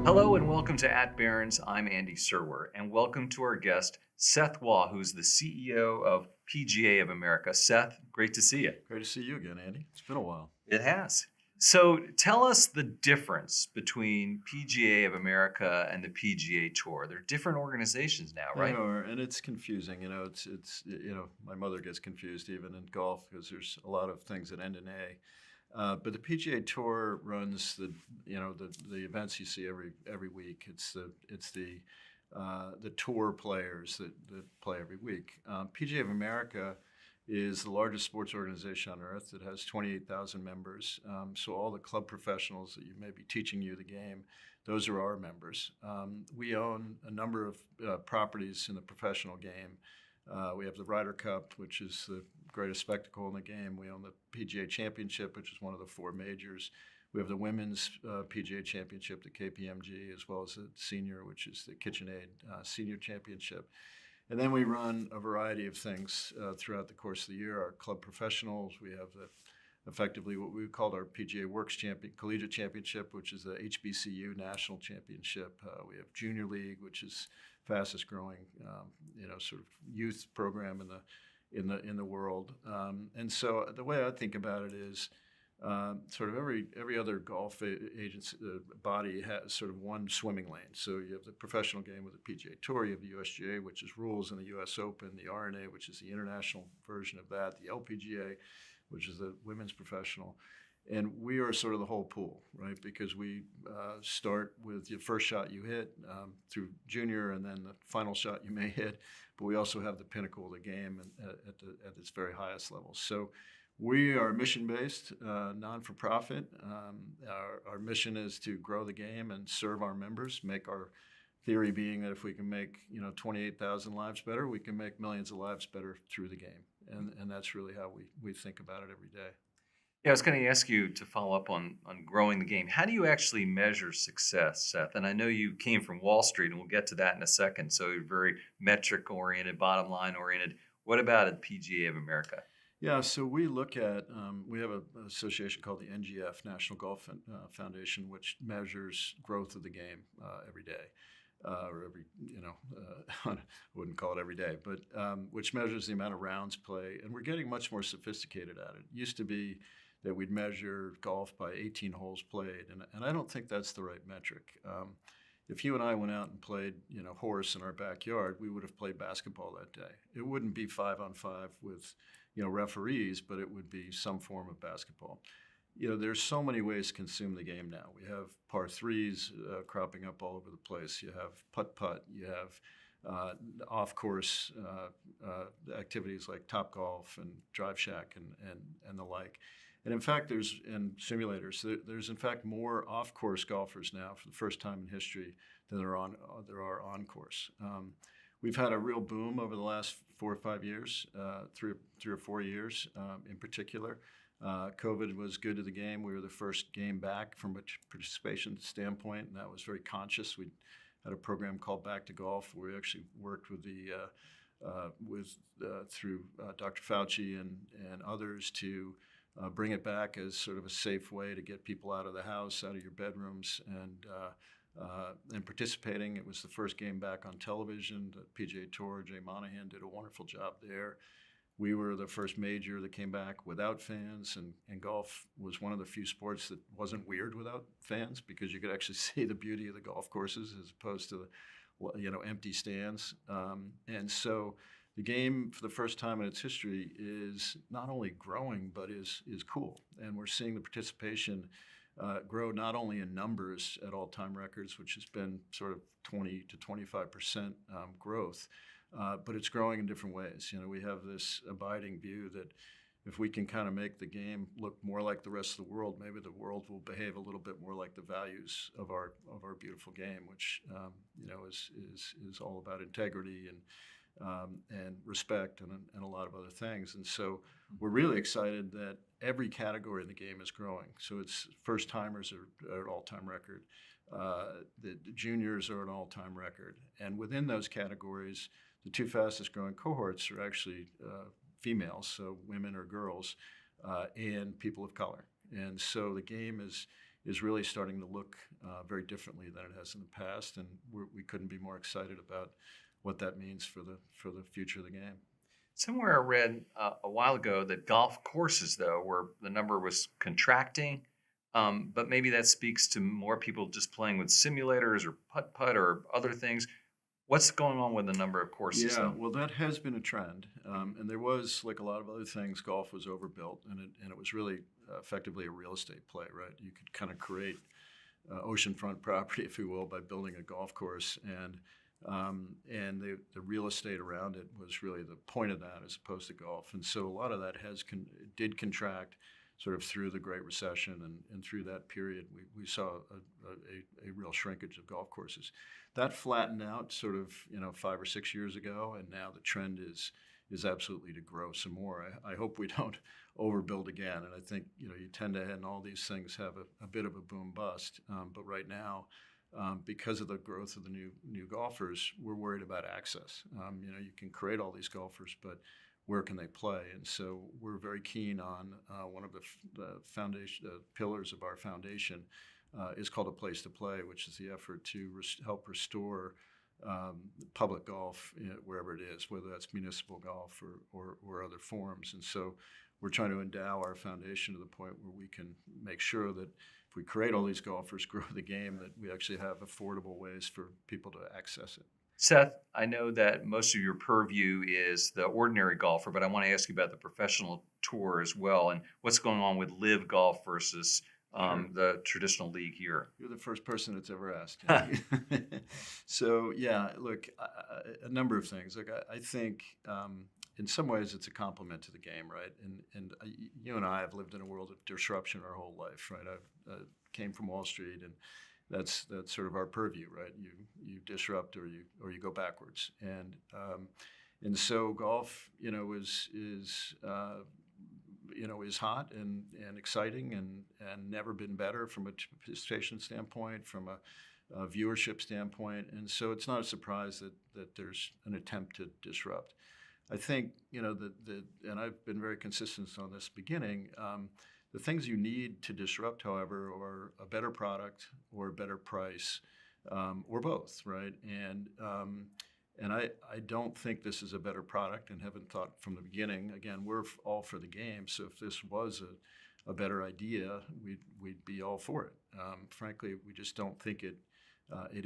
Hello and welcome to At Barron's. I'm Andy Serwer, and welcome to our guest, Seth Waugh, who's the CEO of PGA of America. Seth, great to see you. Great to see you again, Andy. It's been a while. It has. So tell us the difference between PGA of America and the PGA Tour. They're different organizations now, They right? are, and it's confusing. My mother gets confused even in golf because there's a lot of things that end in A. But the PGA Tour runs the events you see every week. It's the tour players that play every week. PGA of America is the largest sports organization on earth. It has 28,000 members. So all the club professionals that you may be teaching you the game, those are our members. We own a number of properties in the professional game. We have the Ryder Cup, which is the greatest spectacle in the game. We own the PGA Championship, which is one of the four majors. We have the Women's PGA Championship, the KPMG, as well as the Senior, which is the KitchenAid Senior Championship. And then we run a variety of things throughout the course of the year. Our club professionals, we have effectively what we called our PGA Works Collegiate Championship, which is the HBCU National Championship. We have Junior League, which is fastest growing, sort of youth program in the world. And so the way I think about it is, sort of every other golf agency body has sort of one swimming lane. So you have the professional game with the PGA Tour, you have the USGA, which is rules, and the US Open, the RNA, which is the international version of that, the LPGA, which is the women's professional. And we are sort of the whole pool, right? Because we start with the first shot you hit through junior, and then the final shot you may hit. But we also have the pinnacle of the game at its very highest level. So we are mission-based, non-for-profit. Our mission is to grow the game and serve our members. Make our theory being that if we can make 28,000 lives better, we can make millions of lives better through the game, and that's really how we think about it every day. Yeah, I was going to ask you to follow up on growing the game. How do you actually measure success, Seth? And I know you came from Wall Street, and we'll get to that in a second. So you're very metric-oriented, bottom-line-oriented. What about at PGA of America? Yeah, so we look at, we have an association called the NGF, National Golf Foundation, which measures growth of the game every day. I wouldn't call it every day, but which measures the amount of rounds played. And we're getting much more sophisticated at it. It used to be that we'd measure golf by 18 holes played, and I don't think that's the right metric. If you and I went out and played, horse in our backyard, we would have played basketball that day. It wouldn't be 5-on-5 with, referees, but it would be some form of basketball. There's so many ways to consume the game now. We have par threes cropping up all over the place. You have putt-putt. You have off-course activities like Topgolf and Drive Shack and the like. And in fact, there's in fact more off-course golfers now for the first time in history than there are on course. We've had a real boom over the last 4 or 5 years, 3 or 4 years in particular. COVID was good to the game. We were the first game back from a participation standpoint, and that was very conscious. We had a program called Back to Golf where we actually worked with through Dr. Fauci and others to bring it back as sort of a safe way to get people out of the house, out of your bedrooms, and participating. It was the first game back on television. The PGA Tour, Jay Monahan did a wonderful job there. We were the first major that came back without fans, and golf was one of the few sports that wasn't weird without fans because you could actually see the beauty of the golf courses as opposed to the empty stands. And so the game, for the first time in its history, is not only growing but is cool, and we're seeing the participation grow not only in numbers at all-time records, which has been sort of 20 to 25% growth. But it's growing in different ways. We have this abiding view that if we can kind of make the game look more like the rest of the world, maybe the world will behave a little bit more like the values of our beautiful game, which is all about integrity and respect and a lot of other things. And so we're really excited that every category in the game is growing. So it's first timers are at all-time record. The juniors are an all-time record, and within those categories, the two fastest growing cohorts are actually females, so women or girls, and people of color. And so the game is is really starting to look very differently than it has in the past, and we couldn't be more excited about what that means for the future of the game. Somewhere I read a while ago that golf courses, though, where the number was contracting, but maybe that speaks to more people just playing with simulators or putt putt or other things. What's going on with the number of courses, Yeah, though? well, that has been a trend, and there was, like a lot of other things, golf was overbuilt, and it was really effectively a real estate play, right? You could kind of create oceanfront property, if you will, by building a golf course, and the real estate around it was really the point of that, as opposed to golf. And so a lot of that did contract, sort of through the Great Recession, and through that period, we saw a real shrinkage of golf courses. That flattened out sort of 5 or 6 years ago, and now the trend is absolutely to grow some more. I hope we don't overbuild again, and I think you tend to, and all these things have a bit of a boom bust. But right now, because of the growth of the new golfers, we're worried about access. You can create all these golfers, but where can they play? And so we're very keen on one of the foundation pillars of our foundation is called A Place to Play, which is the effort to help restore public golf wherever it is, whether that's municipal golf or other forms. And so we're trying to endow our foundation to the point where we can make sure that if we create all these golfers, grow the game, that we actually have affordable ways for people to access it. Seth, I know that most of your purview is the ordinary golfer, but I want to ask you about the professional tour as well, and what's going on with live golf versus Sure. the traditional league here. You're the first person that's ever asked. So yeah, look, a number of things. Look, I think in some ways it's a compliment to the game, right? And you and I have lived in a world of disruption our whole life, right? I came from Wall Street, and that's sort of our purview, right? You disrupt or you go backwards, and so golf, is hot and exciting and never been better from a participation standpoint, from a viewership standpoint, and so it's not a surprise that there's an attempt to disrupt. I think and I've been very consistent on this beginning. The things you need to disrupt, however, are a better product or a better price, or both, right? And I don't think this is a better product, and haven't thought from the beginning. Again, we're all for the game, so if this was a better idea, we'd be all for it. Frankly, we just don't think it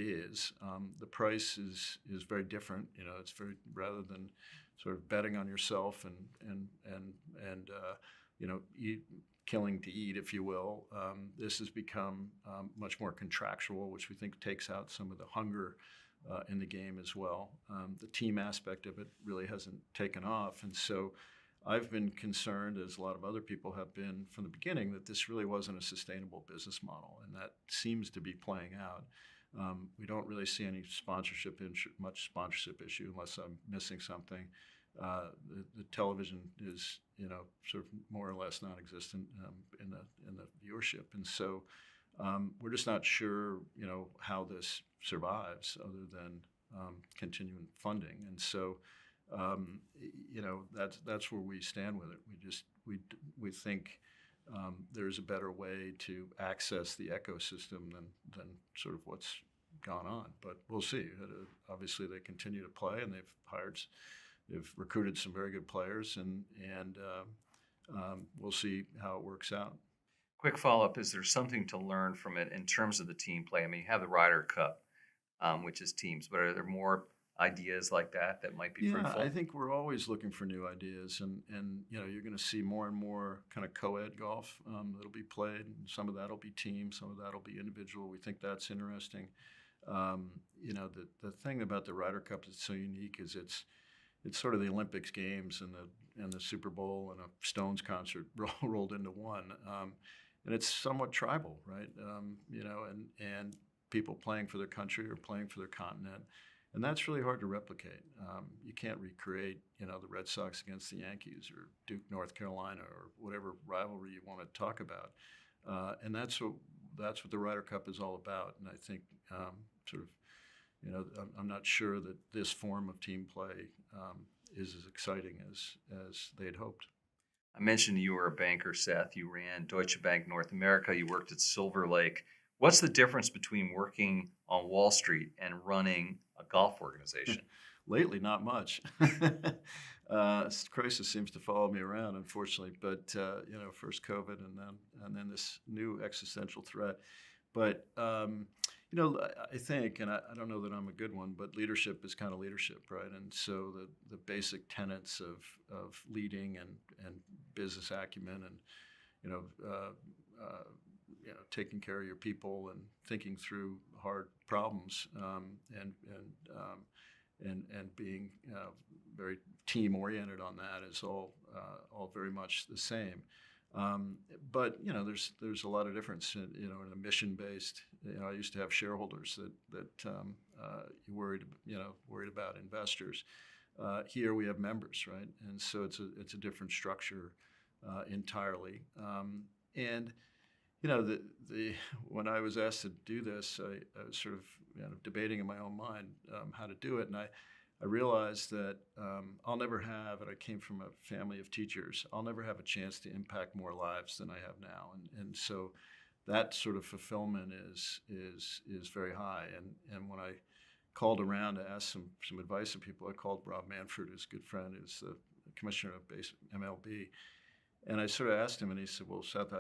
is. The price is very different. It's very, rather than sort of betting on yourself and killing to eat, if you will. This has become much more contractual, which we think takes out some of the hunger in the game as well. The team aspect of it really hasn't taken off, and so I've been concerned, as a lot of other people have been from the beginning, that this really wasn't a sustainable business model, and that seems to be playing out. We don't really see any much sponsorship issue, unless I'm missing something. The television is, sort of more or less non-existent in the viewership, and so we're just not sure, how this survives other than continuing funding, and so that's where we stand with it. We think there's a better way to access the ecosystem than sort of what's gone on, but we'll see. Obviously, they continue to play, and they've recruited some very good players, and we'll see how it works out. Quick follow up: is there something to learn from it in terms of the team play? I mean, you have the Ryder Cup, which is teams, but are there more ideas like that might be Yeah, fruitful? I think we're always looking for new ideas, and you're going to see more and more kind of co-ed golf that'll be played. Some of that'll be team, some of that'll be individual. We think that's interesting. The thing about the Ryder Cup that's so unique is it's sort of the Olympics games and the Super Bowl and a Stones concert rolled into one, and it's somewhat tribal, right? And people playing for their country or playing for their continent. And that's really hard to replicate. You can't recreate, the Red Sox against the Yankees or Duke, North Carolina, or whatever rivalry you want to talk about. And that's what the Ryder Cup is all about. And I think I'm not sure that this form of team play is as exciting as they'd hoped. I mentioned you were a banker, Seth. You ran Deutsche Bank North America. You worked at Silver Lake. What's the difference between working on Wall Street and running a golf organization? Lately, not much. Crisis seems to follow me around, unfortunately. But first COVID, and then this new existential threat. But I think, and I don't know that I'm a good one, but leadership is kind of leadership, right? And so the basic tenets of leading and business acumen, and you know, uh, uh, taking care of your people and thinking through hard problems, and being very team oriented on that is all very much the same. Um, but there's a lot of difference in a mission based. I used to have shareholders that you worried about investors. Here we have members, right? And so it's a different structure entirely. And the when I was asked to do this, I was sort of debating in my own mind how to do it, and I realized that I'll never have, and I came from a family of teachers, I'll never have a chance to impact more lives than I have now, and so that sort of fulfillment is very high. And when I called around to ask some advice of people, I called Rob Manfred, who's a good friend, who's the commissioner of MLB. And I sort of asked him, and he said, "Well, Seth,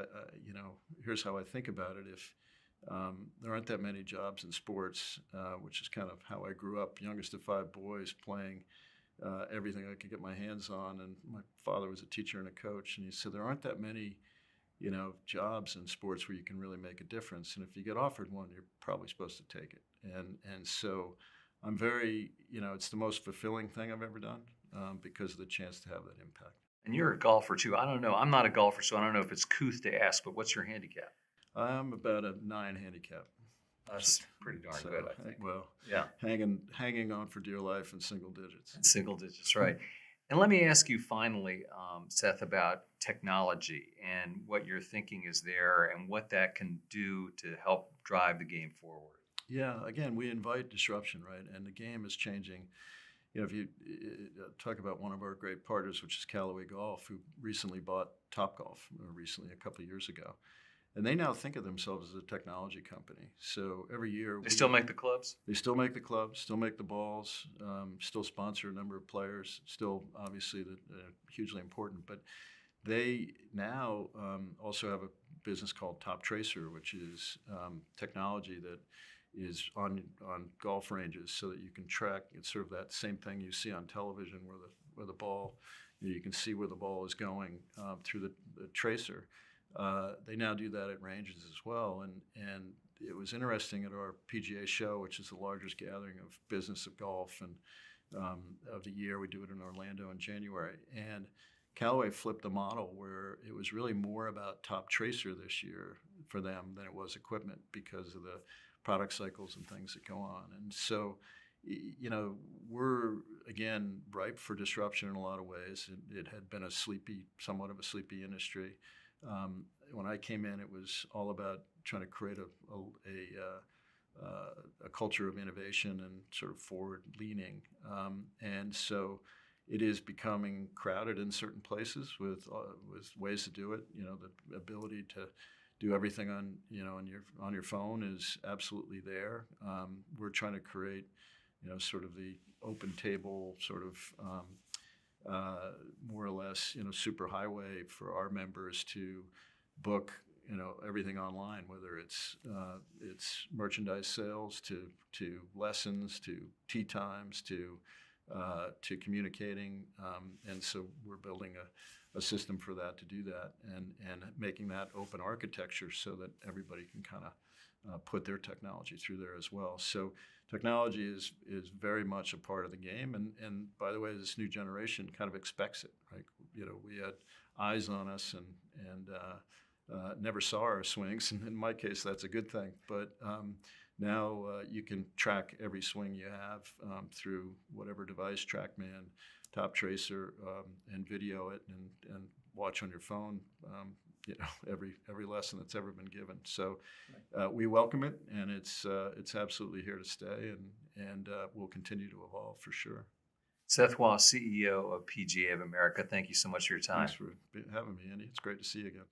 here's how I think about it. If there aren't that many jobs in sports, which is kind of how I grew up, youngest of five boys, playing everything I could get my hands on. And my father was a teacher and a coach. And he said, there aren't that many, jobs in sports where you can really make a difference. And if you get offered one, you're probably supposed to take it. And so I'm very, it's the most fulfilling thing I've ever done because of the chance to have that impact. And you're a golfer too. I don't know. I'm not a golfer, so I don't know if it's couth to ask, but what's your handicap? I'm about a 9 handicap. That's pretty darn So, good, I think. well, Yeah, hanging on for dear life in single digits. single digits, right. And let me ask you finally, Seth, about technology and what your thinking is there and what that can do to help drive the game forward. Yeah, again, we invite disruption, right? And the game is changing. If you talk about one of our great partners, which is Callaway Golf, who recently bought Topgolf, recently a couple of years ago, and they now think of themselves as a technology company. So every year They still make the clubs? they still make the clubs, still make the balls, still sponsor a number of players, still obviously hugely important. But they now also have a business called Top Tracer, which is technology that is on golf ranges, so that you can track. It's sort of that same thing you see on television, where the ball, you can see where the ball is going through the tracer. They now do that at ranges as well, and it was interesting at our PGA show, which is the largest gathering of business of golf and of the year. We do it in Orlando in January, and Callaway flipped the model where it was really more about Top Tracer this year for them than it was equipment, because of the product cycles and things that go on. And so, we're again ripe for disruption in a lot of ways. It had been somewhat of a sleepy industry. When I came in, it was all about trying to create a culture of innovation and sort of forward leaning. And so it is becoming crowded in certain places with ways to do it. The ability to do everything on your phone is absolutely there. We're trying to create, sort of the open table sort of more or less, super highway for our members to book, everything online, whether it's merchandise sales to lessons to tee times to communicating, and so we're building a system for that, to do that, and making that open architecture so that everybody can kind of put their technology through there as well. So technology is very much a part of the game, and by the way, this new generation kind of expects it, right? We had eyes on us and never saw our swings, and in my case, that's a good thing. But now you can track every swing you have through whatever device, TrackMan, Top Tracer, and video it and watch on your phone. Every lesson that's ever been given. So we welcome it, and it's absolutely here to stay, and will continue to evolve for sure. Seth Waugh, CEO of PGA of America, thank you so much for your Thanks time. for having me, Andy. It's great to see you again.